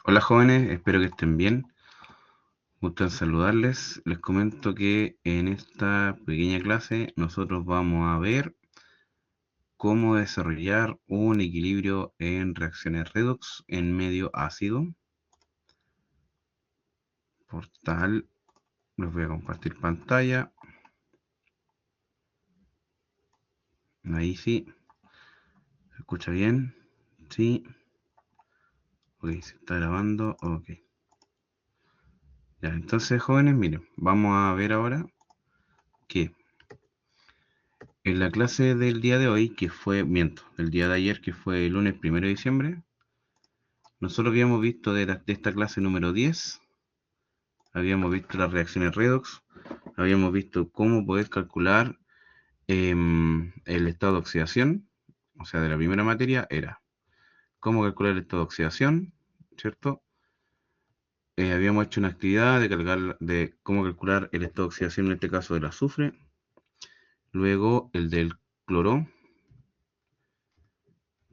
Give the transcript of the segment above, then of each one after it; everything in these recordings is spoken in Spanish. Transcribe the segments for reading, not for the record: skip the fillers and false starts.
Hola jóvenes, espero que estén bien. Gusto en saludarles. Les comento que en esta pequeña clase nosotros vamos a ver cómo desarrollar un equilibrio en reacciones redox en medio ácido. Por tal, les voy a compartir pantalla. Ahí sí, ¿se escucha bien? Sí. Ok, se está grabando. Ok. Ya, entonces jóvenes, miren, vamos a ver ahora que en la clase del día de hoy, el día de ayer, que fue el lunes 1 de diciembre, nosotros habíamos visto de esta clase número 10, habíamos visto las reacciones redox, habíamos visto cómo poder calcular el estado de oxidación, o sea, de la primera materia era cómo calcular el estado de oxidación, ¿cierto? Habíamos hecho una actividad de cómo calcular el estado de oxidación, en este caso del azufre, luego el del cloro,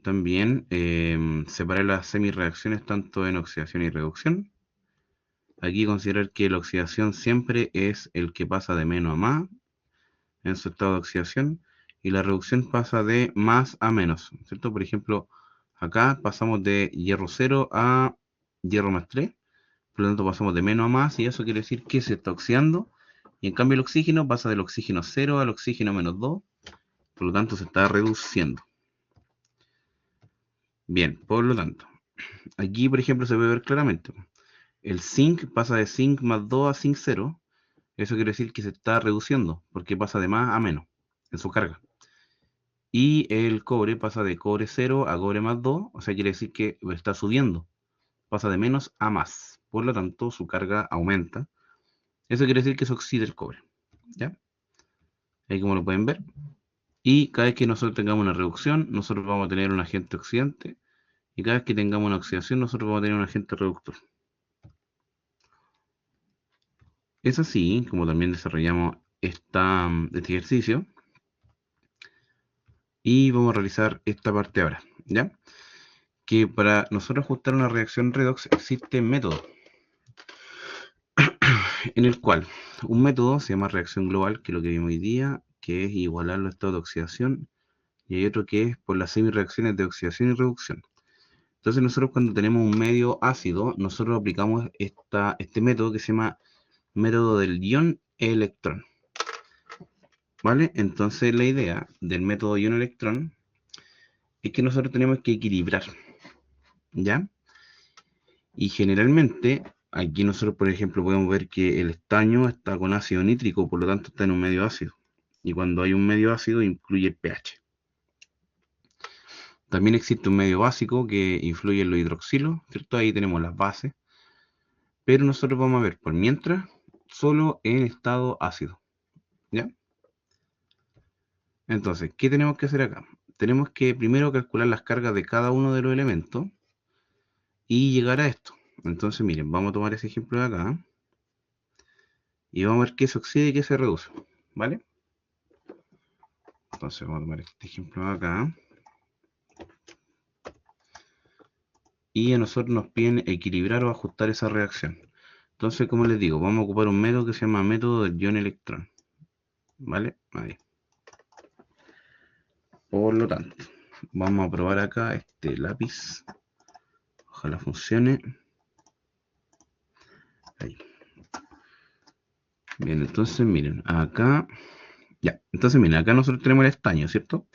también separar las semirreacciones tanto en oxidación y reducción. Aquí considerar que la oxidación siempre es el que pasa de menos a más en su estado de oxidación y la reducción pasa de más a menos, ¿cierto? Por ejemplo, acá pasamos de hierro 0 a hierro más 3, por lo tanto pasamos de menos a más y eso quiere decir que se está oxidando y en cambio el oxígeno pasa del oxígeno 0 al oxígeno menos 2, por lo tanto se está reduciendo. Bien, por lo tanto, aquí por ejemplo se puede ver claramente. El zinc pasa de zinc más 2 a zinc 0. Eso quiere decir que se está reduciendo, porque pasa de más a menos en su carga. Y el cobre pasa de cobre 0 a cobre más 2, o sea, quiere decir que está subiendo, pasa de menos a más. Por lo tanto, su carga aumenta. Eso quiere decir que se oxida el cobre. ¿Ya? Ahí como lo pueden ver. Y cada vez que nosotros tengamos una reducción, nosotros vamos a tener un agente oxidante. Y cada vez que tengamos una oxidación, nosotros vamos a tener un agente reductor. Es así como también desarrollamos este ejercicio. Y vamos a realizar esta parte ahora, ¿ya? Que para nosotros ajustar una reacción redox existe un método, en el cual un método se llama reacción global, que es lo que vimos hoy día, que es igualar los estados de oxidación, y hay otro que es por las semireacciones de oxidación y reducción. Entonces nosotros cuando tenemos un medio ácido, nosotros aplicamos este método que se llama método del ion-electrón, ¿vale? Entonces la idea del método ion-electrón es que nosotros tenemos que equilibrar, ¿ya? Y generalmente, aquí nosotros, por ejemplo, podemos ver que el estaño está con ácido nítrico, por lo tanto está en un medio ácido. Y cuando hay un medio ácido, incluye el pH. También existe un medio básico que influye en los hidroxilos, ¿cierto? Ahí tenemos las bases. Pero nosotros vamos a ver, por mientras, solo en estado ácido, ¿ya? Entonces, ¿qué tenemos que hacer acá? Tenemos que primero calcular las cargas de cada uno de los elementos y llegar a esto. Entonces, miren, vamos a tomar ese ejemplo de acá y vamos a ver qué se oxida y qué se reduce, ¿vale? Entonces vamos a tomar este ejemplo de acá. Y a nosotros nos piden equilibrar o ajustar esa reacción. Entonces, como les digo, vamos a ocupar un método que se llama método del ion-electrón. ¿Vale? Ahí. Por lo tanto, vamos a probar acá este lápiz. Ojalá funcione. Ahí. Bien, entonces miren, acá. Ya, entonces miren, acá nosotros tenemos el estaño, ¿cierto?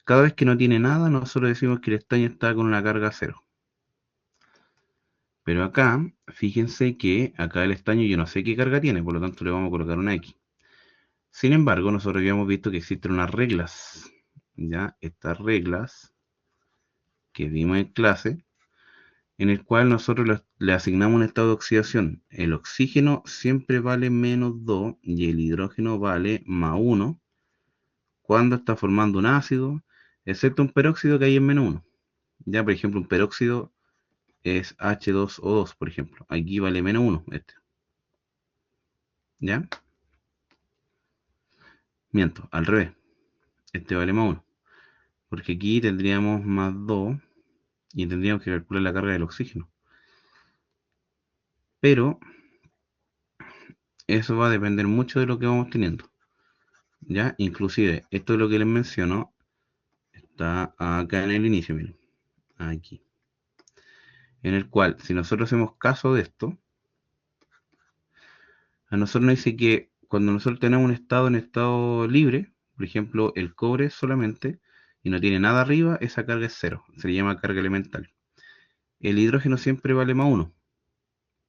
Cada vez que no tiene nada, nosotros decimos que el estaño está con una carga cero. Pero acá, fíjense que acá el estaño yo no sé qué carga tiene, por lo tanto le vamos a colocar una X. Sin embargo, nosotros habíamos visto que existen unas reglas, ¿ya? Estas reglas que vimos en clase, en el cual nosotros le asignamos un estado de oxidación. El oxígeno siempre vale menos 2 y el hidrógeno vale más 1 cuando está formando un ácido, excepto un peróxido que hay en menos 1. Ya, por ejemplo, un peróxido es H2O2, por ejemplo. Aquí vale menos 1, este. ¿Ya? Miento, al revés. Este vale más 1. Porque aquí tendríamos más 2 y tendríamos que calcular la carga del oxígeno. pero eso va a depender mucho de lo que vamos teniendo. ¿Ya? Inclusive, esto es lo que les menciono, está acá en el inicio, miren, aquí. En el cual, si nosotros hacemos caso de esto, a nosotros nos dice que cuando nosotros tenemos un estado en estado libre, por ejemplo, el cobre solamente, y no tiene nada arriba, esa carga es cero, se le llama carga elemental. El hidrógeno siempre vale más uno,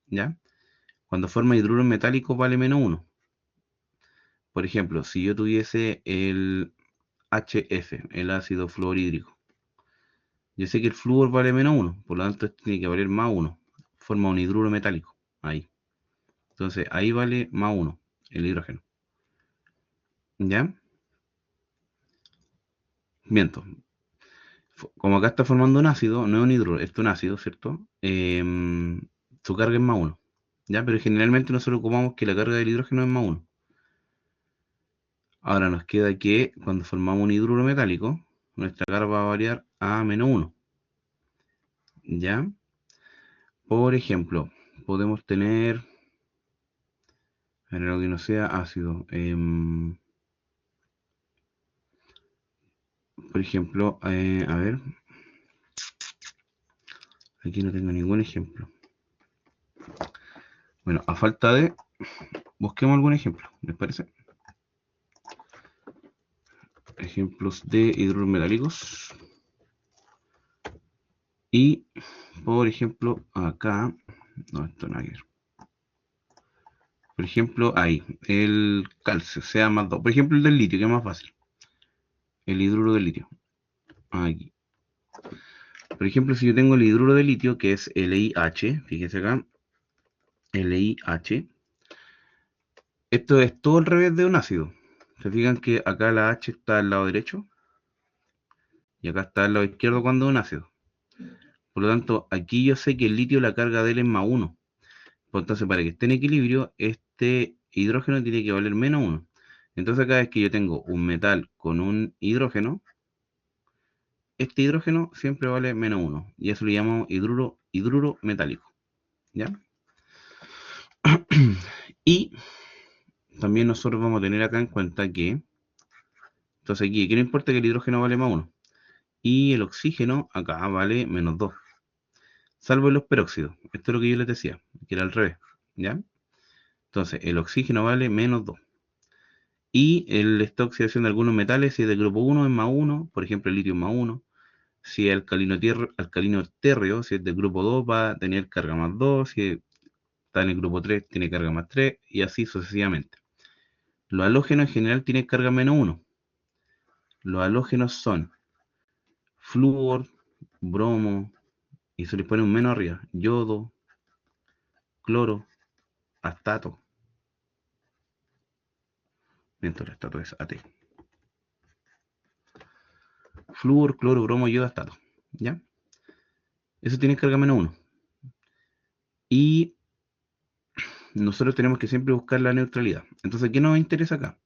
¿ya? Cuando forma hidruro metálico vale menos uno. Por ejemplo, si yo tuviese el HF, el ácido fluorhídrico, yo sé que el flúor vale menos uno, por lo tanto esto tiene que valer más uno. Forma un hidruro metálico, ahí. Entonces ahí vale más uno, el hidrógeno. ¿Ya? Miento. Como acá está formando un ácido, no es un hidruro, esto es un ácido, ¿cierto? Su carga es más uno. ¿Ya? Pero generalmente nosotros ocupamos que la carga del hidrógeno es más uno. Ahora nos queda que cuando formamos un hidruro metálico, nuestra carga va a variar a menos uno. ¿Ya? Por ejemplo, podemos tener, algo que no sea ácido. Por ejemplo, a ver, aquí no tengo ningún ejemplo. Bueno, a falta de, busquemos algún ejemplo, ¿les parece? Ejemplos de hidruros metálicos. Y, por ejemplo, acá, no, esto no hay que ver. Por ejemplo, ahí, el calcio, sea más 2. Por ejemplo, el del litio, que es más fácil. El hidruro de litio. Aquí. Por ejemplo, si yo tengo el hidruro de litio, que es LiH, fíjese acá, LiH. Esto es todo al revés de un ácido. Se fijan que acá la H está al lado derecho y acá está al lado izquierdo cuando es un ácido. Por lo tanto, aquí yo sé que el litio la carga de él es más 1. Entonces, para que esté en equilibrio, este hidrógeno tiene que valer menos 1. Entonces, cada vez que yo tengo un metal con un hidrógeno, este hidrógeno siempre vale menos 1. Y eso le llamamos hidruro metálico. ¿Ya? Y también nosotros vamos a tener acá en cuenta que, entonces aquí, que no importa que el hidrógeno vale más 1. Y el oxígeno acá vale menos 2. Salvo los peróxidos. Esto es lo que yo les decía, que era al revés. ¿Ya? Entonces, el oxígeno vale menos 2. Y esta oxidación de algunos metales, si es del grupo 1 es más 1, por ejemplo el litio es más 1. Si es alcalino térreo, si es del grupo 2 va a tener carga más 2, si está en el grupo 3 tiene carga más 3 y así sucesivamente. Los halógenos en general tienen carga menos 1. Los halógenos son flúor, bromo, y se les pone un menos arriba, yodo, cloro, astato. Mientras el astato es AT. Flúor, cloro, bromo, yodo, astato. ¿Ya? Eso tiene carga menos 1. Y nosotros tenemos que siempre buscar la neutralidad. Entonces, ¿qué nos interesa acá?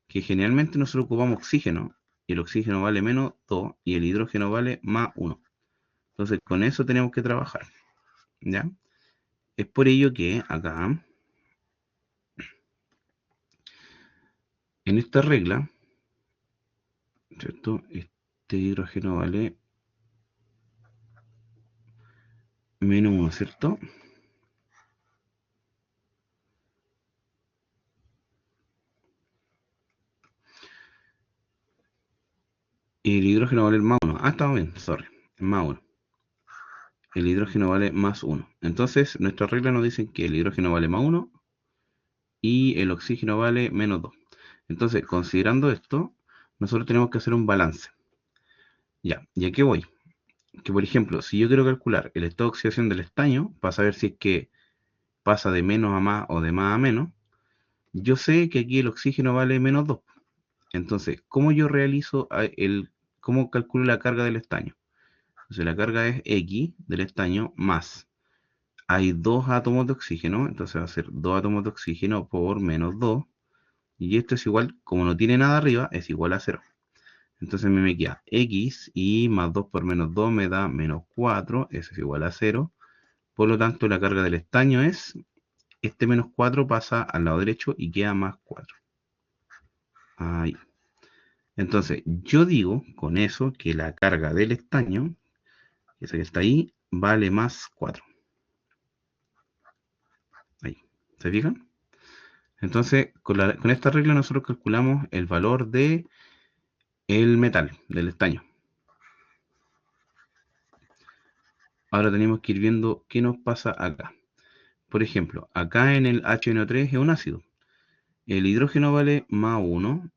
Que generalmente nosotros ocupamos oxígeno, y el oxígeno vale menos 2, y el hidrógeno vale más 1. Entonces, con eso tenemos que trabajar. ¿Ya? Es por ello que acá, en esta regla, ¿cierto? Este hidrógeno vale menos 1, ¿cierto? Y el hidrógeno vale más 1. Ah, está bien, sorry. Es más 1. El hidrógeno vale más 1. Entonces, nuestra regla nos dice que el hidrógeno vale más 1 y el oxígeno vale menos 2. Entonces, considerando esto, nosotros tenemos que hacer un balance. Ya, ¿y a qué voy? Que por ejemplo, si yo quiero calcular el estado de oxidación del estaño, para saber si es que pasa de menos a más o de más a menos, yo sé que aquí el oxígeno vale menos 2. Entonces, ¿cómo yo realizo cómo calculo la carga del estaño? Entonces, la carga es X del estaño más. Hay dos átomos de oxígeno, entonces va a ser 2 átomos de oxígeno por menos 2. Y esto es igual, como no tiene nada arriba, es igual a 0. Entonces me queda X y más 2 por menos 2 me da menos 4, eso es igual a 0. Por lo tanto, la carga del estaño es este menos 4 pasa al lado derecho y queda más 4. Ahí. Entonces, yo digo con eso que la carga del estaño, esa que está ahí, vale más 4. Ahí. ¿Se fijan? Entonces, con esta regla nosotros calculamos el valor de el metal, del estaño. Ahora tenemos que ir viendo qué nos pasa acá. Por ejemplo, acá en el HNO3 es un ácido. El hidrógeno vale más 1.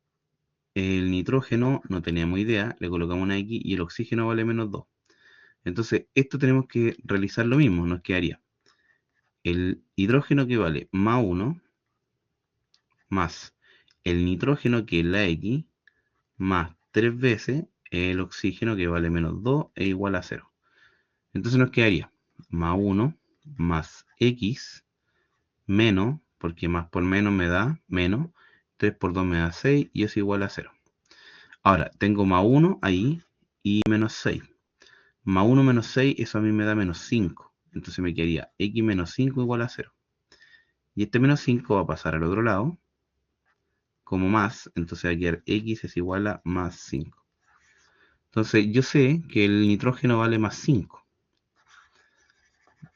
El nitrógeno no teníamos idea, le colocamos una X y el oxígeno vale menos 2. Entonces, esto tenemos que realizar lo mismo, nos quedaría el hidrógeno que vale más 1 más el nitrógeno que es la X más 3 veces el oxígeno que vale menos 2 es igual a 0. Entonces nos quedaría más 1 más X menos, porque más por menos me da menos, 3 por 2 me da 6 y es igual a 0. Ahora, tengo más 1 ahí y menos 6. Más 1 menos 6, eso a mí me da menos 5. Entonces me quedaría X menos 5 igual a 0. Y este menos 5 va a pasar al otro lado como más, entonces va a quedar X es igual a más 5. Entonces yo sé que el nitrógeno vale más 5.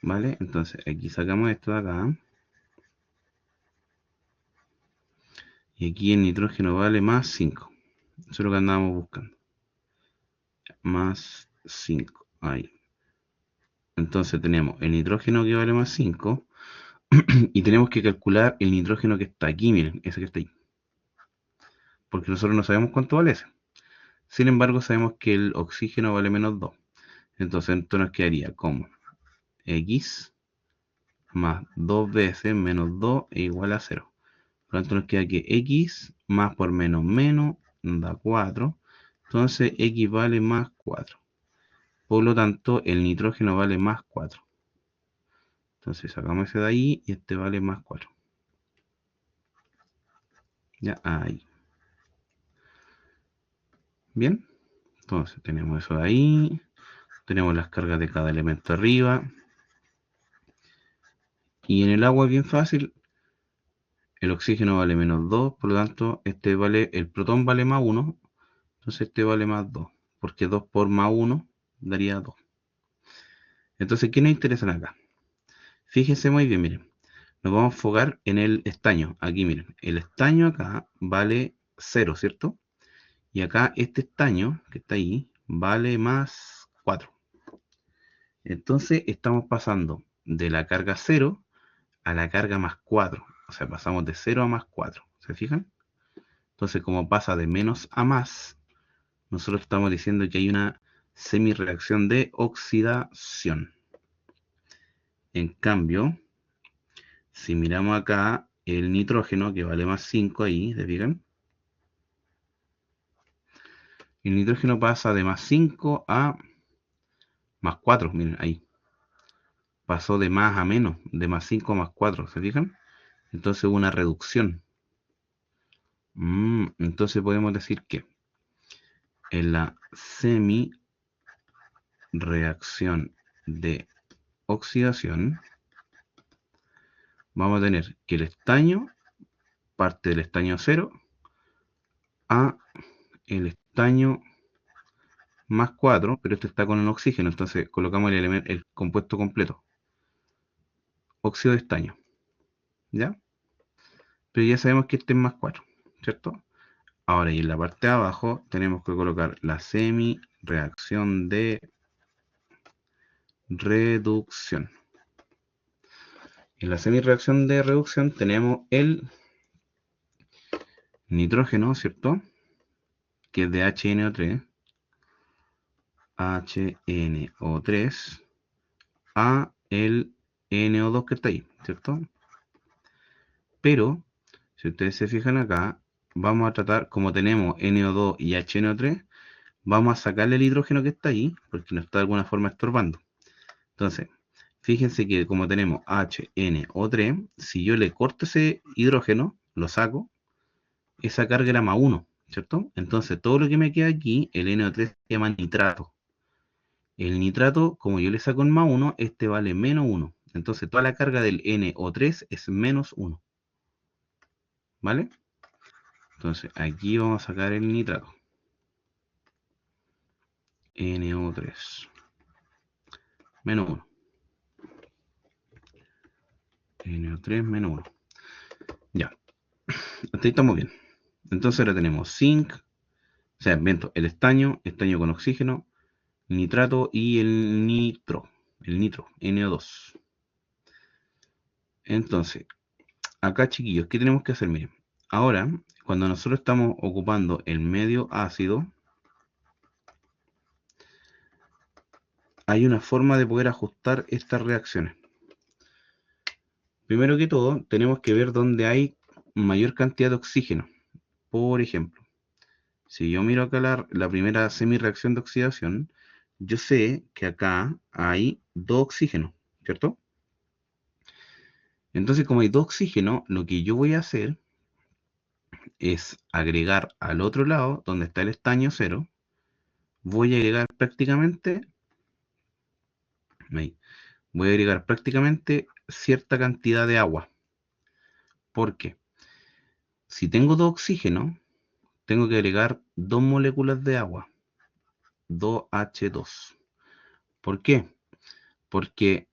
¿Vale? Entonces aquí sacamos esto de acá. Y aquí el nitrógeno vale más 5. Eso es lo que andábamos buscando. Más 5. Ahí. Entonces tenemos el nitrógeno que vale más 5. Y tenemos que calcular el nitrógeno que está aquí, miren, ese que está ahí. Porque nosotros no sabemos cuánto vale ese. Sin embargo, sabemos que el oxígeno vale menos 2. Entonces esto nos quedaría como X más 2 veces menos 2 es igual a 0. Por lo tanto nos queda que X más por menos menos da 4. Entonces X vale más 4. Por lo tanto el nitrógeno vale más 4. Entonces sacamos ese de ahí y este vale más 4. Ya, ahí. Bien. Entonces tenemos eso de ahí. Tenemos las cargas de cada elemento arriba. Y en el agua es bien fácil. El oxígeno vale menos 2, por lo tanto, el protón vale más 1, entonces este vale más 2, porque 2 por más 1 daría 2. Entonces, ¿qué nos interesa acá? Fíjense muy bien, miren. Nos vamos a enfocar en el estaño. Aquí, miren. El estaño acá vale 0, ¿cierto? Y acá este estaño, que está ahí, vale más 4. Entonces, estamos pasando de la carga 0 a la carga más 4. O sea, pasamos de 0 a más 4. ¿Se fijan? Entonces, como pasa de menos a más, nosotros estamos diciendo que hay una semireacción de oxidación. En cambio, si miramos acá el nitrógeno, que vale más 5 ahí, ¿se fijan? El nitrógeno pasa de más 5 a más 4, miren ahí. Pasó de más a menos, de más 5 a más 4, ¿se fijan? Entonces hubo una reducción. Entonces podemos decir que en la semireacción de oxidación vamos a tener que el estaño parte del estaño 0 a el estaño más 4, pero este está con el oxígeno, entonces colocamos el compuesto completo, óxido de estaño, ¿ya? Pero ya sabemos que este es más 4, ¿cierto? Ahora, y en la parte de abajo tenemos que colocar la semi-reacción de reducción. En la semi-reacción de reducción tenemos el nitrógeno, ¿cierto? Que es de HNO3, a el NO2 que está ahí, ¿cierto? Pero, si ustedes se fijan acá, vamos a tratar, como tenemos NO2 y HNO3, vamos a sacarle el hidrógeno que está ahí, porque nos está de alguna forma estorbando. Entonces, fíjense que como tenemos HNO3, si yo le corto ese hidrógeno, lo saco, esa carga era más 1, ¿cierto? Entonces, todo lo que me queda aquí, el NO3 se llama nitrato. El nitrato, como yo le saco en más 1, este vale menos 1. Entonces toda la carga del NO3 es menos 1. ¿Vale? Entonces aquí vamos a sacar el nitrato. NO3 menos 1. NO3 menos 1. Ya. Hasta ahí estamos bien. Entonces ahora tenemos zinc, o sea, el estaño con oxígeno, nitrato y el nitro, NO2. Entonces, acá chiquillos, ¿qué tenemos que hacer? Miren, ahora, cuando nosotros estamos ocupando el medio ácido, hay una forma de poder ajustar estas reacciones. Primero que todo, tenemos que ver dónde hay mayor cantidad de oxígeno. Por ejemplo, si yo miro acá la primera semi-reacción de oxidación, yo sé que acá hay 2 oxígenos, ¿cierto? Entonces, como hay 2 oxígenos, lo que yo voy a hacer es agregar al otro lado, donde está el estaño 0, voy a agregar prácticamente, ahí, voy a agregar prácticamente cierta cantidad de agua. ¿Por qué? Si tengo 2 oxígenos, tengo que agregar 2 moléculas de agua, 2H2. ¿Por qué? Porque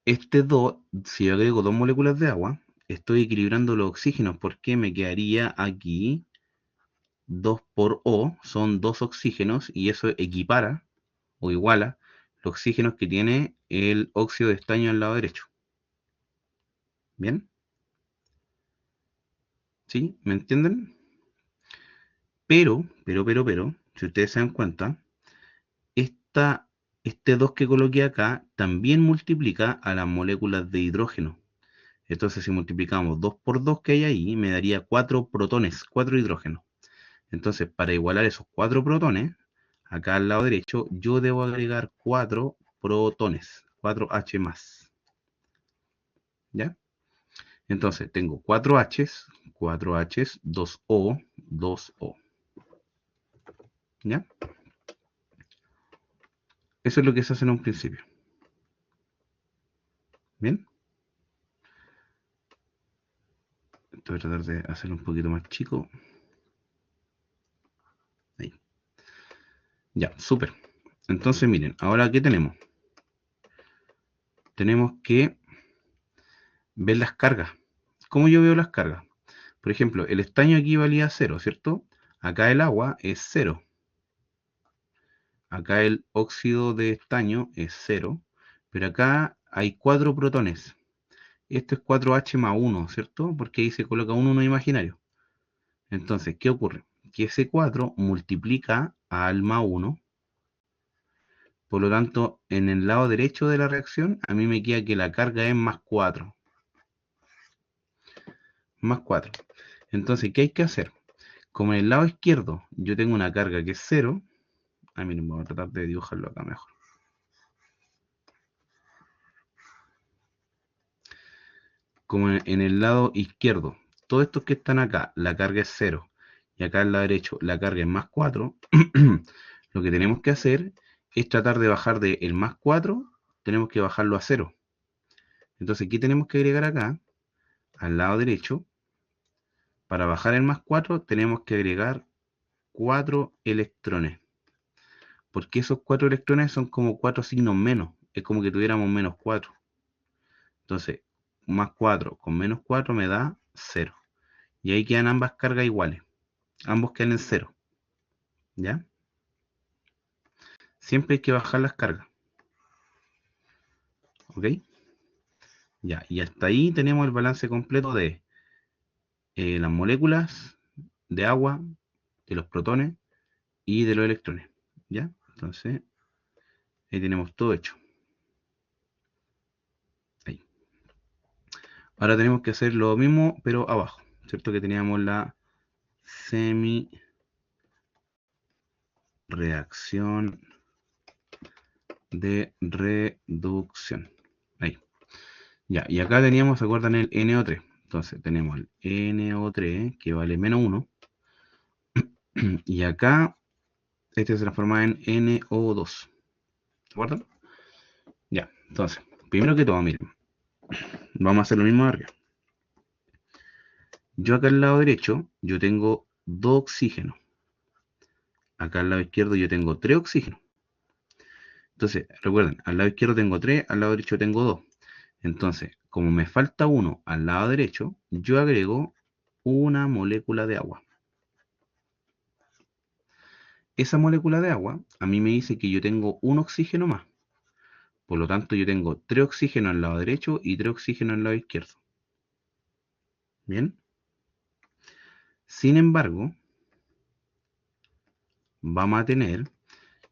este 2, si yo agrego 2 moléculas de agua, estoy equilibrando los oxígenos, porque me quedaría aquí 2 por O, son 2 oxígenos, y eso equipara o iguala los oxígenos que tiene el óxido de estaño al lado derecho. ¿Bien? ¿Sí? ¿Me entienden? Pero, si ustedes se dan cuenta, esta, este 2 que coloqué acá también multiplica a las moléculas de hidrógeno. Entonces, si multiplicamos 2 por 2 que hay ahí, me daría 4 protones, 4 hidrógenos. Entonces, para igualar esos 4 protones, acá al lado derecho, yo debo agregar 4 protones, 4H más. ¿Ya? Entonces, tengo 4 H's, 2O, 2O. ¿Ya? Eso es lo que se hace en un principio. ¿Bien? Voy a tratar de hacerlo un poquito más chico. Ahí. Ya, súper. Entonces, miren, ahora ¿qué tenemos? Tenemos que ver las cargas. ¿Cómo yo veo las cargas? Por ejemplo, el estaño aquí valía 0, ¿cierto? Acá el agua es 0. Acá el óxido de estaño es 0. Pero acá hay 4 protones. Esto es 4H más 1, ¿cierto? Porque ahí se coloca un 1 imaginario. Entonces, ¿qué ocurre? Que ese 4 multiplica al más 1. Por lo tanto, en el lado derecho de la reacción, a mí me queda que la carga es más 4. Más 4. Entonces, ¿qué hay que hacer? Como en el lado izquierdo yo tengo una carga que es 0. Miren, vamos a tratar de dibujarlo acá mejor. Como en el lado izquierdo, todos estos que están acá, la carga es 0. Y acá en el lado derecho, la carga es más 4. Lo que tenemos que hacer es tratar de bajar de el más 4, tenemos que bajarlo a 0. Entonces, ¿qué tenemos que agregar acá? Al lado derecho, para bajar el más 4, tenemos que agregar 4 electrones. Porque esos 4 electrones son como 4 signos menos. Es como que tuviéramos menos 4. Entonces, más 4 con menos 4 me da 0. Y ahí quedan ambas cargas iguales. Ambos quedan en 0. ¿Ya? Siempre hay que bajar las cargas. ¿Ok? Ya, y hasta ahí tenemos el balance completo de las moléculas de agua, de los protones y de los electrones. ¿Ya? Entonces, ahí tenemos todo hecho. Ahí. Ahora tenemos que hacer lo mismo, pero abajo. ¿Cierto? Que teníamos la semi-reacción de reducción. Ahí. Ya, y acá teníamos, ¿se acuerdan? El NO3. Entonces tenemos el NO3 que vale menos 1. Y acá este se transforma en NO2. ¿De acuerdo? Ya, entonces, primero que todo, miren. Vamos a hacer lo mismo de arriba. Yo acá al lado derecho, yo tengo 2 oxígenos. Acá al lado izquierdo yo tengo 3 oxígenos. Entonces, recuerden, al lado izquierdo tengo 3, al lado derecho tengo 2. Entonces, como me falta uno al lado derecho, yo agrego una molécula de agua. Esa molécula de agua a mí me dice que yo tengo un oxígeno más. Por lo tanto, yo tengo 3 oxígenos al lado derecho y 3 oxígenos al lado izquierdo. ¿Bien? Sin embargo, vamos a tener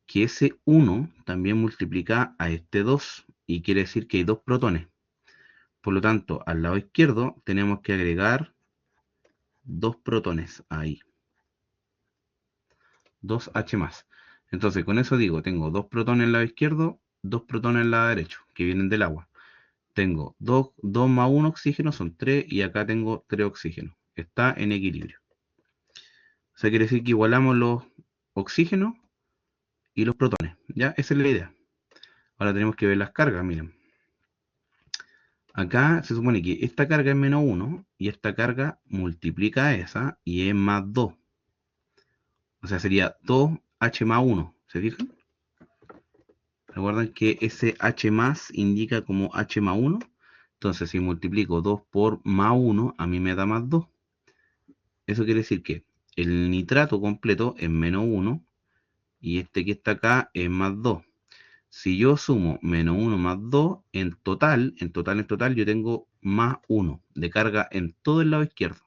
que ese 1 también multiplica a este 2 y quiere decir que hay 2 protones. Por lo tanto, al lado izquierdo tenemos que agregar 2 protones ahí. 2H más. Entonces, con eso digo, tengo 2 protones al lado izquierdo, 2 protones al lado derecho, que vienen del agua. Tengo 2 más 1 oxígeno, son 3, y acá tengo 3 oxígenos. Está en equilibrio. O sea, quiere decir que igualamos los oxígenos y los protones. ¿Ya? Esa es la idea. Ahora tenemos que ver las cargas, miren. Acá se supone que esta carga es menos 1 y esta carga multiplica a esa y es más 2. O sea, sería 2H más 1. ¿Se fijan? Recuerden que ese H más indica como H más 1. Entonces, si multiplico 2 por más 1, a mí me da más 2. Eso quiere decir que el nitrato completo es menos 1 y este que está acá es más 2. Si yo sumo menos 1 más 2, en total, yo tengo más 1 de carga en todo el lado izquierdo.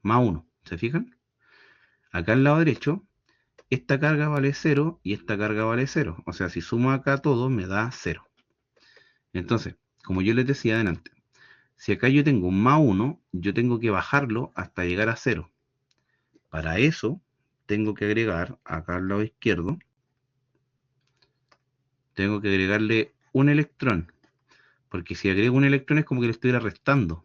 Más 1, ¿se fijan? Acá al lado derecho, esta carga vale 0 y esta carga vale 0. O sea, si sumo acá todo, me da 0. Entonces, como yo les decía adelante, si acá yo tengo un más 1, yo tengo que bajarlo hasta llegar a 0. Para eso, tengo que agregar acá al lado izquierdo, tengo que agregarle un electrón. Porque si agrego un electrón es como que le estuviera restando.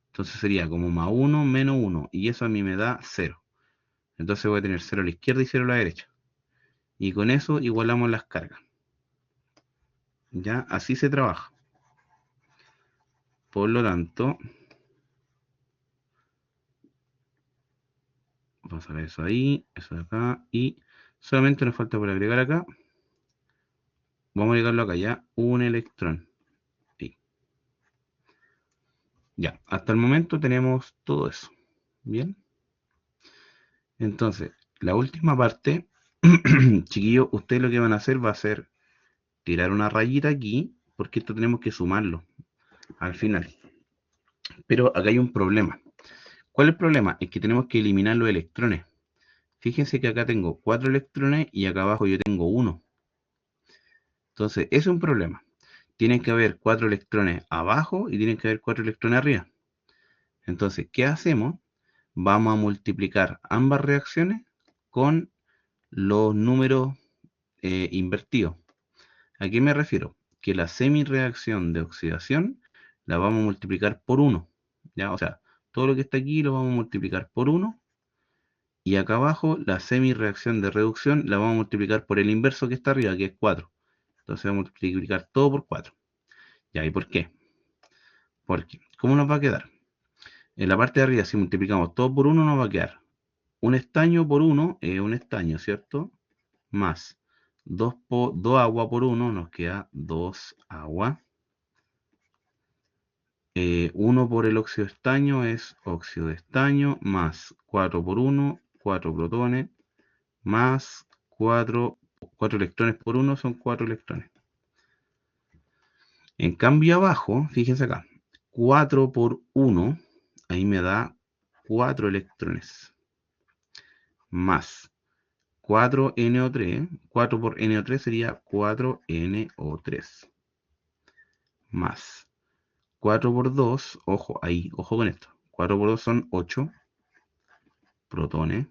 Entonces sería como más 1 menos 1. Y eso a mí me da 0. Entonces voy a tener 0 a la izquierda y 0 a la derecha. Y con eso igualamos las cargas. Ya, así se trabaja. Por lo tanto, vamos a ver eso ahí, eso de acá. Y solamente nos falta por agregar acá. Vamos a agregarlo acá ya. Un electrón. Ahí. Ya, hasta el momento tenemos todo eso. Bien. Entonces, la última parte, chiquillos, ustedes lo que van a hacer va a ser tirar una rayita aquí, porque esto tenemos que sumarlo al final. Pero acá hay un problema. ¿Cuál es el problema? Es que tenemos que eliminar los electrones. Fíjense que acá tengo 4 electrones y acá abajo yo tengo 1. Entonces, ese es un problema. Tienen que haber 4 electrones abajo y tienen que haber 4 electrones arriba. Entonces, ¿qué hacemos? Vamos a multiplicar ambas reacciones con los números invertidos. ¿A qué me refiero? Que la semireacción de oxidación la vamos a multiplicar por 1. ¿Ya? O sea, todo lo que está aquí lo vamos a multiplicar por 1. Y acá abajo la semireacción de reducción la vamos a multiplicar por el inverso que está arriba, que es 4. Entonces vamos a multiplicar todo por 4. ¿Ya? ¿Y por qué? Porque, ¿cómo nos va a quedar? En la parte de arriba, si multiplicamos todo por 1, nos va a quedar un estaño por 1 es un estaño, ¿cierto? Más 2 agua por 1 nos queda 2 agua. 1 por el óxido de estaño es óxido de estaño, más 4 por 1, 4 protones, más 4 electrones por 1 son 4 electrones. En cambio abajo, fíjense acá, 4 por 1, ahí me da 4 electrones, más 4NO3, 4 por NO3 sería 4NO3, más 4 por 2, ojo ahí, ojo con esto, 4 por 2 son 8 protones.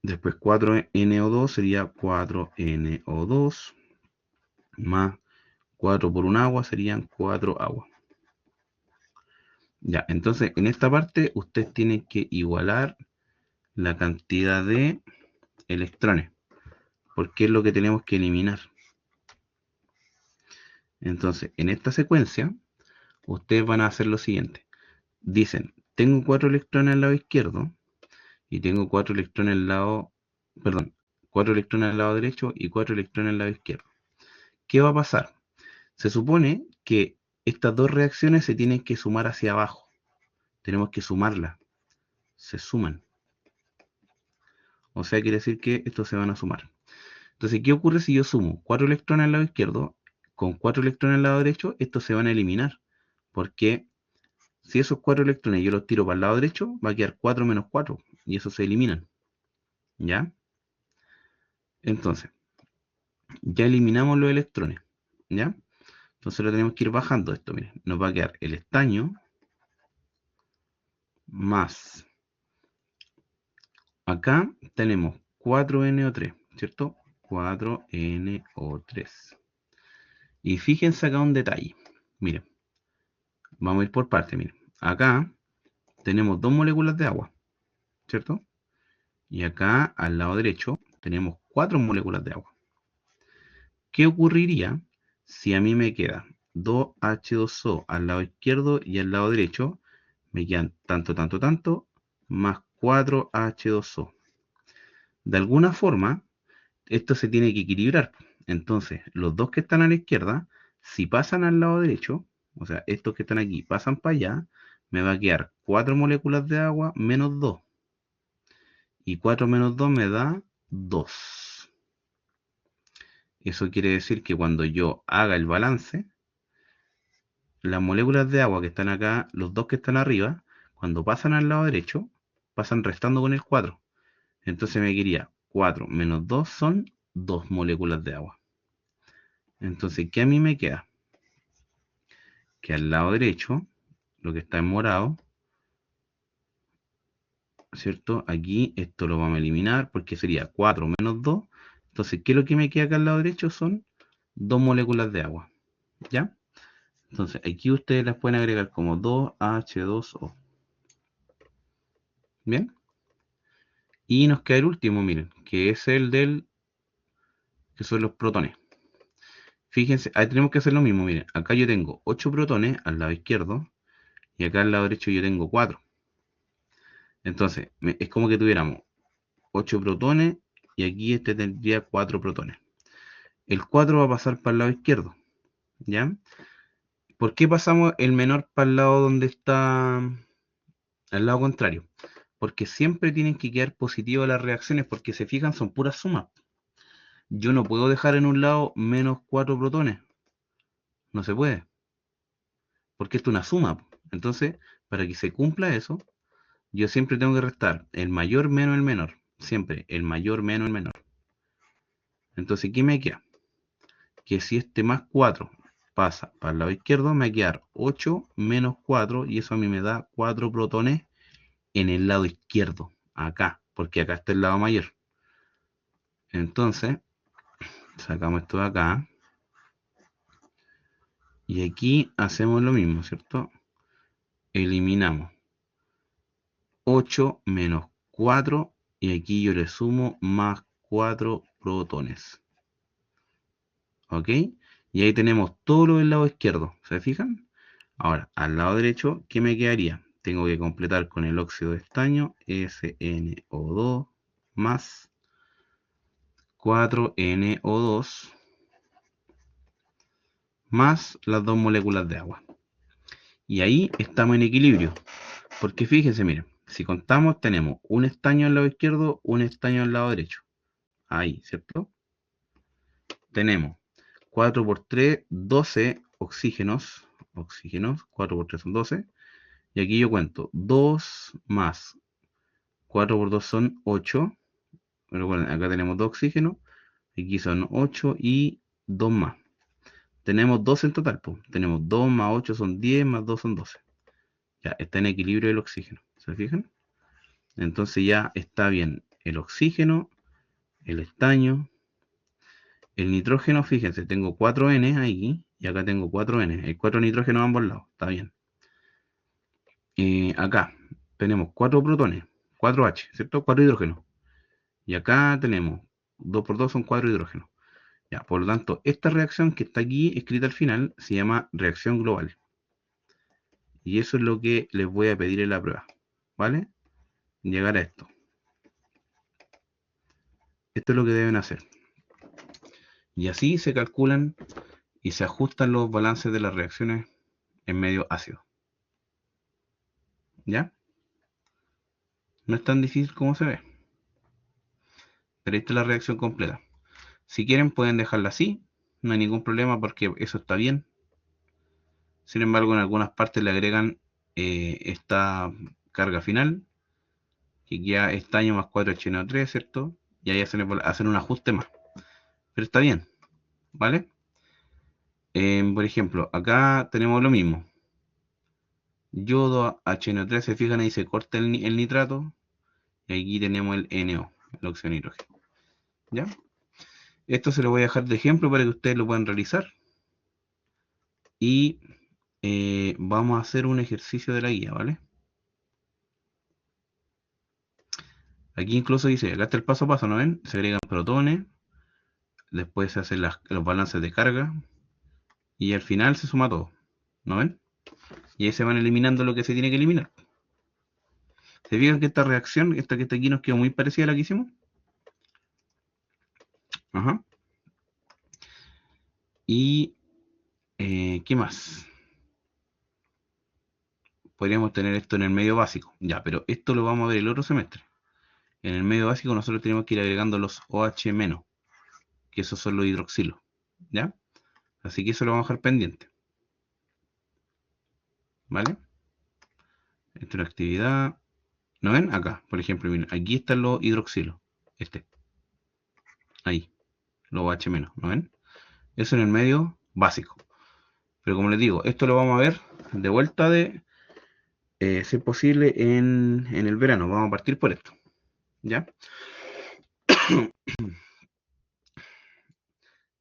Después 4NO2 sería 4NO2 más 4 por un agua serían 4 agua. Ya, entonces en esta parte ustedes tienen que igualar la cantidad de electrones, porque es lo que tenemos que eliminar. Entonces, en esta secuencia, ustedes van a hacer lo siguiente. Dicen, tengo 4 electrones al lado izquierdo y tengo 4 electrones al lado, perdón, 4 electrones al lado derecho y 4 electrones al lado izquierdo. ¿Qué va a pasar? Se supone que estas dos reacciones se tienen que sumar hacia abajo. Tenemos que sumarlas. Se suman. O sea, quiere decir que estos se van a sumar. Entonces, ¿qué ocurre si yo sumo 4 electrones al lado izquierdo con 4 electrones al lado derecho? Estos se van a eliminar. Porque si esos 4 electrones yo los tiro para el lado derecho, va a quedar 4 menos 4. Y esos se eliminan. ¿Ya? Entonces, ya eliminamos los electrones. ¿Ya? Entonces lo tenemos que ir bajando esto. Miren, nos va a quedar el estaño más. Acá tenemos 4NO3, ¿cierto? 4NO3. Y fíjense acá un detalle. Miren, vamos a ir por partes. Miren, acá tenemos dos moléculas de agua, ¿cierto? Y acá al lado derecho tenemos 4 moléculas de agua. ¿Qué ocurriría si a mí me queda 2H2O al lado izquierdo y al lado derecho? Me quedan tanto, más 4H2O. De alguna forma, esto se tiene que equilibrar. Entonces, los dos que están a la izquierda, si pasan al lado derecho, o sea, estos que están aquí pasan para allá, me va a quedar 4 moléculas de agua menos 2. Y 4 menos 2 me da 2. Eso quiere decir que cuando yo haga el balance, las moléculas de agua que están acá, los dos que están arriba, cuando pasan al lado derecho, pasan restando con el 4. Entonces me quedaría 4 menos 2 son 2 moléculas de agua. Entonces, ¿qué a mí me queda? Que al lado derecho, lo que está en morado, ¿cierto? Aquí esto lo vamos a eliminar porque sería 4 menos 2. Entonces, ¿qué es lo que me queda acá al lado derecho? Son 2 moléculas de agua. ¿Ya? Entonces, aquí ustedes las pueden agregar como 2H2O. ¿Bien? Y nos queda el último, miren, que es el que son los protones. Fíjense, ahí tenemos que hacer lo mismo, miren, acá yo tengo 8 protones al lado izquierdo y acá al lado derecho yo tengo 4. Entonces, es como que tuviéramos 8 protones y aquí este tendría 4 protones. El 4 va a pasar para el lado izquierdo, ¿ya? ¿Por qué pasamos el menor para el lado donde está, al lado contrario? Porque siempre tienen que quedar positivas las reacciones, porque se fijan, son puras sumas. Yo no puedo dejar en un lado menos 4 protones, no se puede, porque esto es una suma. Entonces, para que se cumpla eso, yo siempre tengo que restar el mayor menos el menor, siempre el mayor menos el menor. Entonces, ¿qué me queda? Que si este más 4 pasa para el lado izquierdo, me va a quedar 8 menos 4 y eso a mí me da 4 protones en el lado izquierdo, acá, porque acá está el lado mayor. Entonces, sacamos esto de acá y aquí hacemos lo mismo, ¿cierto? Eliminamos 8 menos 4 y aquí yo le sumo más 4 protones. ¿Ok? Y ahí tenemos todo lo del lado izquierdo, ¿se fijan? Ahora, al lado derecho, ¿qué me quedaría? Tengo que completar con el óxido de estaño, SnO2 más 4NO2 más las dos moléculas de agua. Y ahí estamos en equilibrio. Porque fíjense, miren, si contamos, tenemos un estaño al lado izquierdo, un estaño al lado derecho. Ahí, ¿cierto? Tenemos 4 por 3, 12 oxígenos. 4 por 3 son 12. Y aquí yo cuento 2 más 4 por 2 son 8. Recuerden, acá tenemos 2 oxígenos. Aquí son 8 y 2 más. Tenemos 12 en total, pues. Tenemos 2 más 8 son 10, más 2 son 12. Ya está en equilibrio el oxígeno. ¿Se fijan? Entonces ya está bien el oxígeno, el estaño, el nitrógeno. Fíjense, tengo 4 N ahí y acá tengo 4 N. Hay 4 nitrógenos a ambos lados. Está bien. Acá tenemos 4 protones, 4H, ¿cierto? 4 hidrógenos. Y acá tenemos 2 por 2 son 4 hidrógenos. Ya, por lo tanto, esta reacción que está aquí escrita al final se llama reacción global. Y eso es lo que les voy a pedir en la prueba. ¿Vale? Llegar a esto. Esto es lo que deben hacer. Y así se calculan y se ajustan los balances de las reacciones en medio ácido. ¿Ya? No es tan difícil como se ve. Pero esta es la reacción completa. Si quieren pueden dejarla así, no hay ningún problema porque eso está bien. Sin embargo, en algunas partes le agregan esta carga final, que queda estaño más 4HNO3, ¿cierto? Y ahí hacen un ajuste más. Pero está bien, ¿vale? Por ejemplo, acá tenemos lo mismo. Yodo, HNO3, se fijan ahí, se corta el nitrato. Y aquí tenemos el NO, el óxido de nitrógeno. ¿Ya? Esto se lo voy a dejar de ejemplo para que ustedes lo puedan realizar. Y vamos a hacer un ejercicio de la guía, ¿vale? Aquí incluso dice, acá está el paso a paso, ¿no ven? Se agregan protones, después se hacen los balances de carga y al final se suma todo, ¿no ven? Y ahí se van eliminando lo que se tiene que eliminar. ¿Se fijan que esta reacción, esta que está aquí, nos quedó muy parecida a la que hicimos? Ajá. Y, ¿qué más? Podríamos tener esto en el medio básico. Ya, pero esto lo vamos a ver el otro semestre. En el medio básico nosotros tenemos que ir agregando los OH-, que esos son los hidroxilos. ¿Ya? Así que eso lo vamos a dejar pendiente. ¿Vale? Esto es una actividad. ¿No ven? Acá, por ejemplo, miren, aquí están los hidroxilos. Este. Ahí. Los OH-, ¿no ven? Eso en el medio básico. Pero como les digo, esto lo vamos a ver de vuelta de, si es posible, en el verano. Vamos a partir por esto. ¿Ya?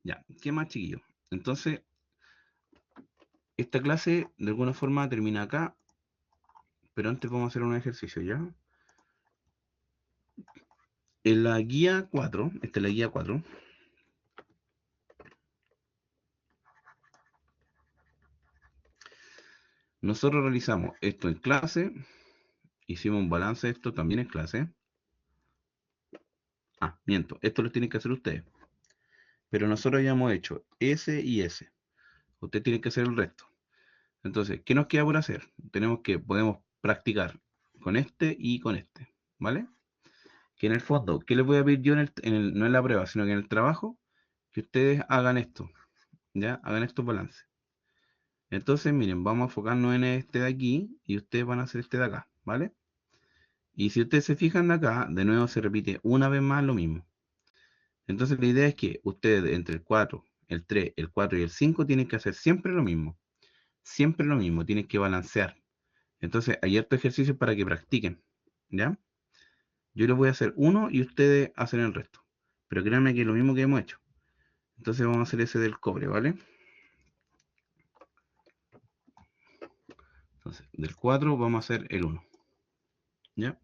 Ya. ¿Qué más, chiquillos? Entonces, esta clase de alguna forma termina acá. Pero antes vamos a hacer un ejercicio, ¿ya? En la guía 4, esta es la guía 4, nosotros realizamos esto en clase, hicimos un balance de esto también en clase. Ah, miento, esto lo tienen que hacer ustedes. Pero nosotros ya hemos hecho S y S. Ustedes tienen que hacer el resto. Entonces, ¿qué nos queda por hacer? Podemos practicar con este y con este, ¿vale? Que en el fondo, ¿qué les voy a pedir yo no en la prueba, sino que en el trabajo? Que ustedes hagan esto, ¿ya? Hagan estos balances. Entonces, miren, vamos a enfocarnos en este de aquí y ustedes van a hacer este de acá, ¿vale? Y si ustedes se fijan de acá, de nuevo se repite una vez más lo mismo. Entonces, la idea es que ustedes entre el 4, el 3, el 4 y el 5 tienen que hacer siempre lo mismo. Siempre lo mismo, tienen que balancear. Entonces, hay harto ejercicio para que practiquen, ¿ya? Yo les voy a hacer uno y ustedes hacen el resto. Pero créanme que es lo mismo que hemos hecho. Entonces vamos a hacer ese del cobre, ¿vale? Entonces, del 4 vamos a hacer el 1, ¿ya?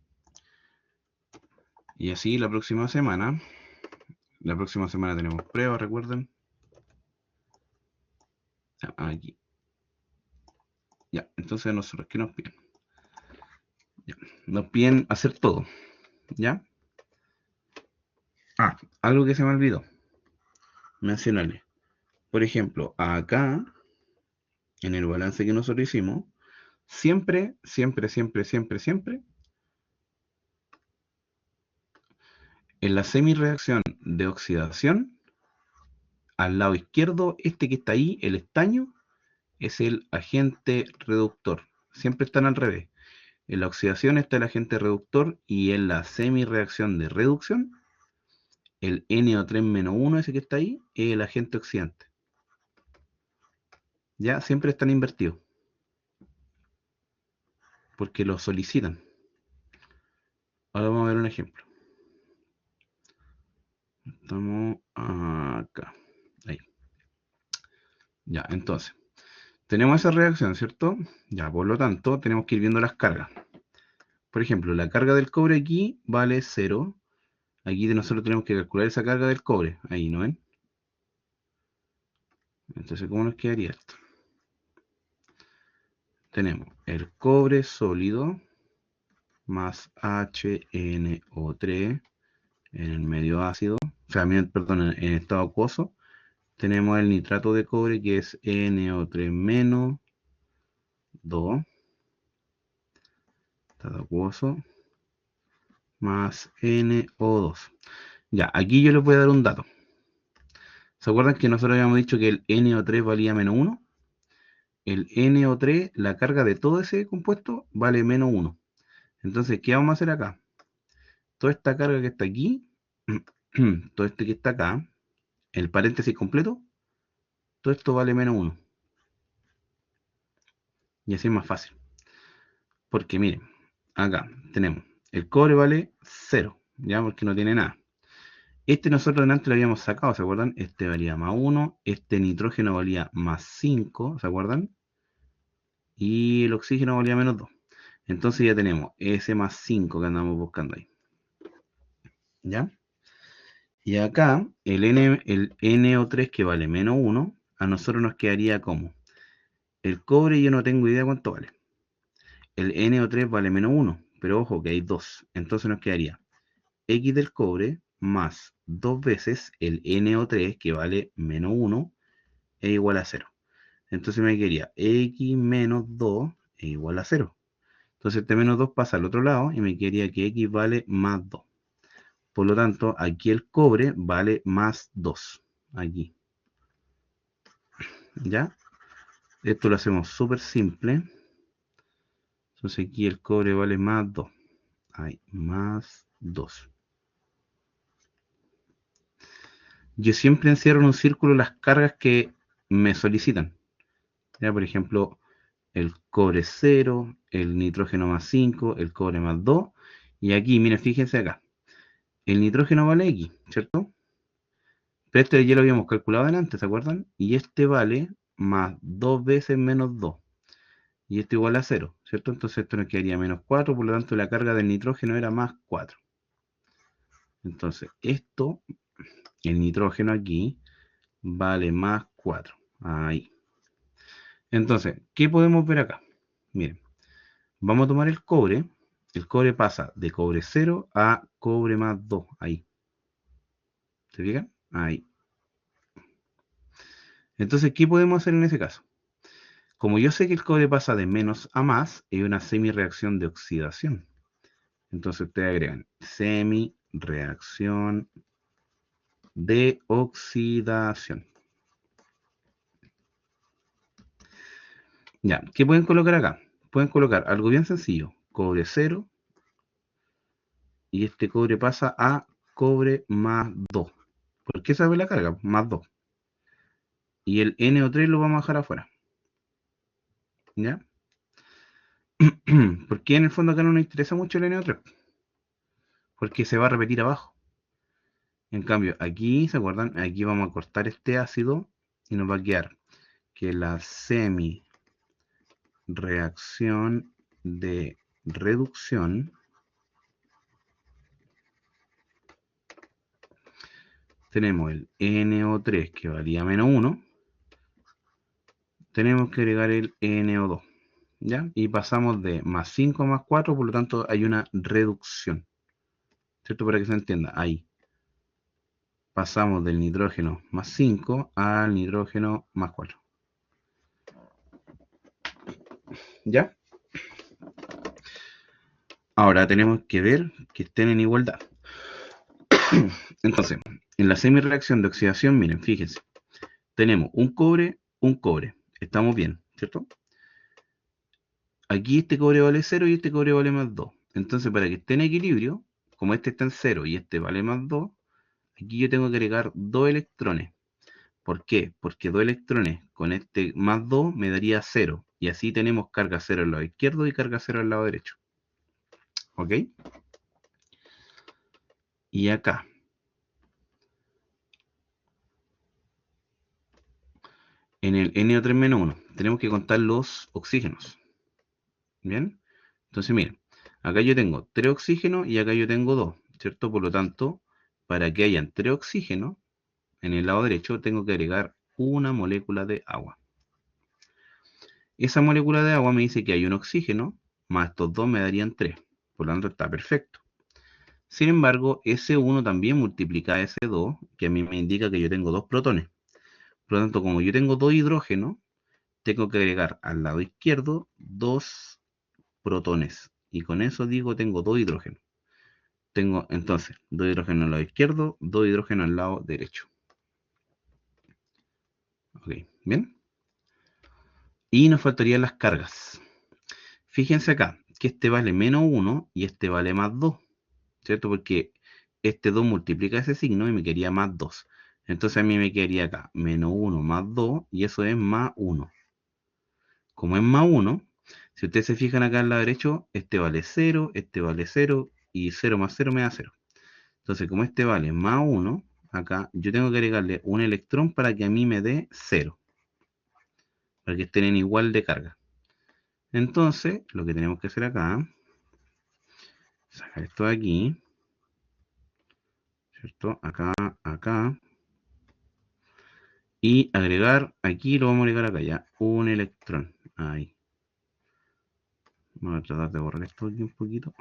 Y así la próxima semana tenemos pruebas, recuerden. Aquí. Ya, entonces nosotros, ¿qué nos piden? Ya, nos piden hacer todo, ¿ya? Ah, algo que se me olvidó mencionarles. Por ejemplo, acá, en el balance que nosotros hicimos, siempre, siempre, siempre, siempre, siempre, en la semireacción de oxidación, al lado izquierdo, este que está ahí, el estaño, es el agente reductor. Siempre están al revés. En la oxidación está el agente reductor y en la semireacción de reducción, el NO3-1, ese que está ahí, es el agente oxidante. Ya siempre están invertidos, porque lo solicitan. Ahora vamos a ver un ejemplo. Estamos acá. Ahí. Ya, entonces. Tenemos esa reacción, ¿cierto? Ya, por lo tanto, tenemos que ir viendo las cargas. Por ejemplo, la carga del cobre aquí vale 0. Aquí nosotros tenemos que calcular esa carga del cobre. Ahí, ¿no ven? Entonces, ¿cómo nos quedaría esto? Tenemos el cobre sólido más HNO3 en el medio ácido, o sea, perdón, en estado acuoso. Tenemos el nitrato de cobre que es NO3 menos 2, estado acuoso, más NO2. Ya, aquí yo les voy a dar un dato. ¿Se acuerdan que nosotros habíamos dicho que el NO3 valía menos 1? El NO3, la carga de todo ese compuesto, vale menos 1. Entonces, ¿qué vamos a hacer acá? Toda esta carga que está aquí, todo este que está acá, el paréntesis completo, todo esto vale menos 1. Y así es más fácil. Porque miren, acá tenemos, el cobre vale 0, ya porque no tiene nada. Este nosotros antes lo habíamos sacado, ¿se acuerdan? Este valía más 1, este nitrógeno valía más 5, ¿se acuerdan? Y el oxígeno valía menos 2. Entonces ya tenemos ese más 5 que andamos buscando ahí. ¿Ya? Y acá el NO3 que vale menos 1, a nosotros nos quedaría como el cobre, yo no tengo idea cuánto vale. El NO3 vale menos 1, pero ojo que hay 2. Entonces nos quedaría X del cobre más 2 veces el NO3 que vale menos 1 es igual a 0. Entonces me quedaría X menos 2 es igual a 0. Entonces este menos 2 pasa al otro lado y me quedaría que X vale más 2. Por lo tanto, aquí el cobre vale más 2. Aquí. ¿Ya? Esto lo hacemos súper simple. Entonces aquí el cobre vale más 2. Hay más 2. Yo siempre encierro en un círculo las cargas que me solicitan. Ya, por ejemplo, el cobre 0, el nitrógeno más 5, el cobre más 2. Y aquí, miren, fíjense acá. El nitrógeno vale X, ¿cierto? Pero este ya lo habíamos calculado antes, ¿se acuerdan? Y este vale más 2 veces menos 2. Y esto igual a 0, ¿cierto? Entonces esto nos quedaría menos 4, por lo tanto la carga del nitrógeno era más 4. Entonces esto, el nitrógeno aquí, vale más 4. Ahí. Entonces, ¿qué podemos ver acá? Miren, vamos a tomar el cobre. El cobre pasa de cobre 0 a cobre más 2. Ahí. ¿Se fijan? Ahí. Entonces, ¿qué podemos hacer en ese caso? Como yo sé que el cobre pasa de menos a más, hay una semi-reacción de oxidación. Entonces ustedes agregan semi-reacción de oxidación. Ya, ¿qué pueden colocar acá? Pueden colocar algo bien sencillo, cobre 0, y este cobre pasa a cobre más 2. ¿Por qué sabe la carga? Más 2. Y el NO3 lo vamos a dejar afuera. ¿Ya? Porque en el fondo acá no nos interesa mucho el NO3. Porque se va a repetir abajo. En cambio, aquí, ¿se acuerdan? Aquí vamos a cortar este ácido y nos va a quedar que la semi-reacción de reducción, tenemos el NO3 que valía menos 1, tenemos que agregar el NO2, ¿ya? Y pasamos de más 5 a más 4, por lo tanto hay una reducción, ¿cierto? Para que se entienda, ahí pasamos del nitrógeno más 5 al nitrógeno más 4, ¿ya? Ahora tenemos que ver que estén en igualdad. Entonces, en la semi-reacción de oxidación, miren, fíjense, tenemos un cobre, estamos bien, ¿cierto? Aquí este cobre vale 0 y este cobre vale más 2. Entonces, para que esté en equilibrio, como este está en 0 y este vale más 2, aquí yo tengo que agregar 2 electrones. ¿Por qué? Porque 2 electrones con este más 2 me daría 0. Y así tenemos carga 0 al lado izquierdo y carga 0 al lado derecho. ¿Ok? Y acá, en el NO3-1, tenemos que contar los oxígenos. ¿Bien? Entonces, miren, acá yo tengo 3 oxígenos y acá yo tengo 2, ¿cierto? Por lo tanto, para que hayan 3 oxígenos, en el lado derecho tengo que agregar una molécula de agua. Esa molécula de agua me dice que hay un oxígeno, más estos dos me darían 3. Por lo tanto, está perfecto. Sin embargo, ese 1 también multiplica a ese 2, que a mí me indica que yo tengo 2 protones. Por lo tanto, como yo tengo 2 hidrógenos, tengo que agregar al lado izquierdo 2 protones. Y con eso digo tengo 2 hidrógenos. Tengo entonces 2 hidrógenos al lado izquierdo, 2 hidrógenos al lado derecho. Ok, bien. Y nos faltarían las cargas. Fíjense acá, que este vale menos 1 y este vale más 2. ¿Cierto? Porque este 2 multiplica ese signo y me quedaría más 2. Entonces a mí me quedaría acá menos 1 más 2 y eso es más 1. Como es más 1, si ustedes se fijan acá al lado derecho, este vale 0 y 0 más 0 me da 0. Entonces como este vale más 1, acá yo tengo que agregarle un electrón para que a mí me dé 0. Para que estén en igual de carga. Entonces lo que tenemos que hacer acá, sacar esto de aquí, ¿cierto? Acá, acá. Y agregar, aquí lo vamos a agregar acá ya, un electrón. Ahí. Vamos a tratar de borrar esto aquí un poquito.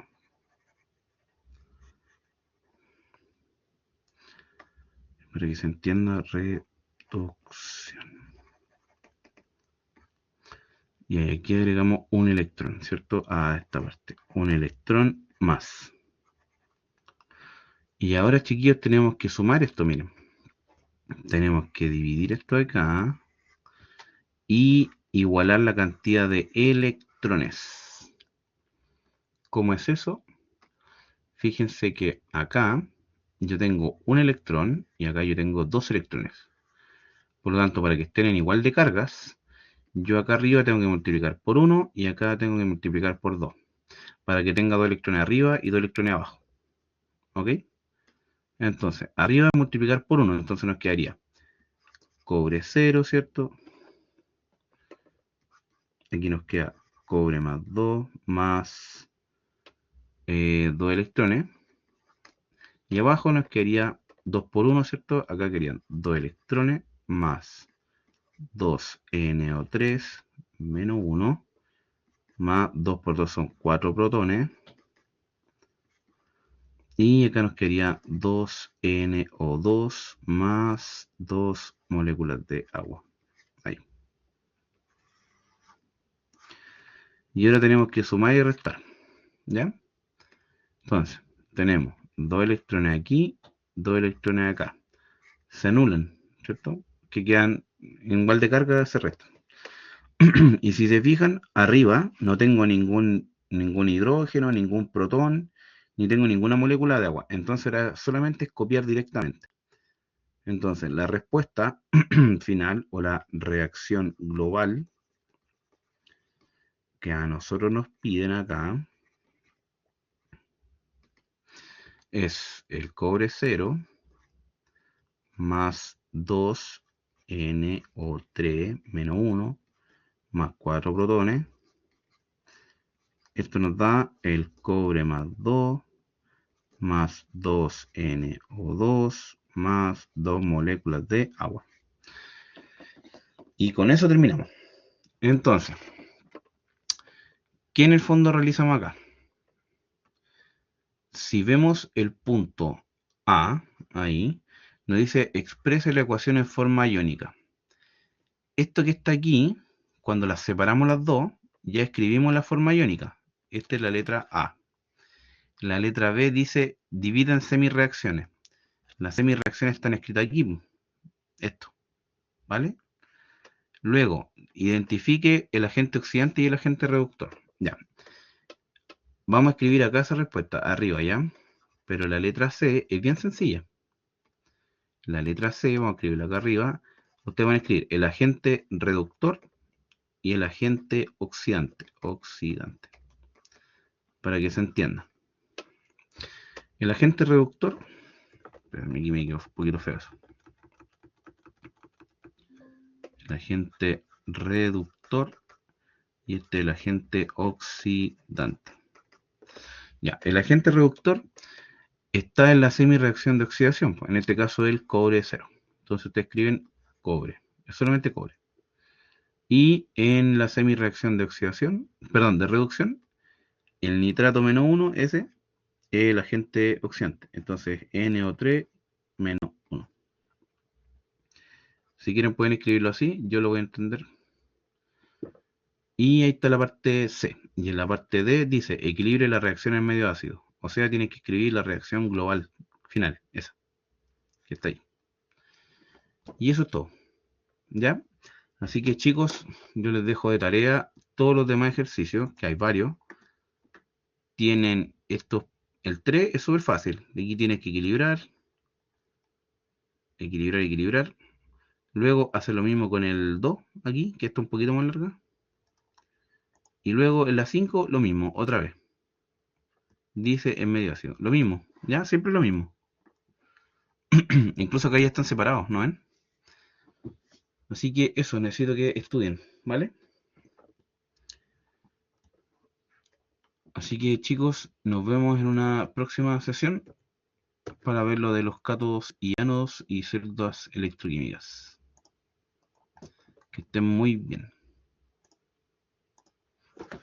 Para que se entienda, reducción. Y aquí agregamos un electrón, ¿cierto? A esta parte. Un electrón más. Y ahora, chiquillos, tenemos que sumar esto, miren. Tenemos que dividir esto de acá y igualar la cantidad de electrones. ¿Cómo es eso? Fíjense que acá yo tengo un electrón y acá yo tengo 2 electrones. Por lo tanto, para que estén en igual de cargas, yo acá arriba tengo que multiplicar por 1 y acá tengo que multiplicar por 2. Para que tenga 2 electrones arriba y 2 electrones abajo. ¿Ok? Entonces, arriba multiplicar por 1, entonces nos quedaría cobre 0, ¿cierto? Aquí nos queda cobre más 2 más 2 electrones. Y abajo nos quedaría 2 por 1, ¿cierto? Acá querían 2 electrones más 2NO3 menos 1 más 2 por 2 son 4 protones. Y acá nos quedaría 2NO2 más 2 moléculas de agua. Ahí. Y ahora tenemos que sumar y restar. ¿Ya? Entonces, tenemos 2 electrones aquí, 2 electrones acá. Se anulan, ¿cierto? Que quedan en igual de carga, se restan. Y si se fijan, arriba no tengo ningún hidrógeno, ningún protón, ni tengo ninguna molécula de agua. Entonces era solamente copiar directamente. Entonces la respuesta final o la reacción global que a nosotros nos piden acá es el cobre 0 más 2NO3 menos 1 más 4 protones. Esto nos da el cobre más 2 más 2NO2 más 2 moléculas de agua. Y con eso terminamos. Entonces, ¿qué en el fondo realizamos acá? Si vemos el punto A, ahí, nos dice expresa la ecuación en forma iónica. Esto que está aquí, cuando las separamos las dos, ya escribimos la forma iónica. Esta es la letra A. La letra B dice divida en semirreacciones. Las semirreacciones están escritas aquí. Esto. ¿Vale? Luego, identifique el agente oxidante y el agente reductor. Ya. Vamos a escribir acá esa respuesta, arriba, ¿ya? Pero la letra C es bien sencilla. La letra C, vamos a escribirla acá arriba. Ustedes van a escribir el agente reductor y el agente oxidante. Oxidante. Para que se entienda. El agente reductor. Espérame, aquí me quedó un poquito feo eso. El agente reductor y este es el agente oxidante. Ya, el agente reductor está en la semirreacción de oxidación, en este caso el cobre 0. Entonces ustedes escriben cobre, es solamente cobre. Y en la semireacción de oxidación, perdón, de reducción, el nitrato -1, ese, es el agente oxidante. Entonces, NO3 menos 1. Si quieren pueden escribirlo así, yo lo voy a entender. Y ahí está la parte C. Y en la parte D dice, equilibre la reacción en medio ácido. O sea, tienen que escribir la reacción global final, esa, que está ahí. Y eso es todo, ¿ya? Así que chicos, yo les dejo de tarea todos los demás ejercicios, que hay varios. Tienen estos, el 3 es súper fácil. Aquí tienes que equilibrar, equilibrar, equilibrar. Luego hacer lo mismo con el 2, aquí, que está un poquito más larga. Y luego en la 5 lo mismo, otra vez. Dice en medio ácido. Lo mismo, ¿ya? Siempre lo mismo. Incluso acá ya están separados, ¿no ven? Así que eso, necesito que estudien, ¿vale? Así que chicos, nos vemos en una próxima sesión para ver lo de los cátodos y ánodos y celdas electroquímicas. Que estén muy bien.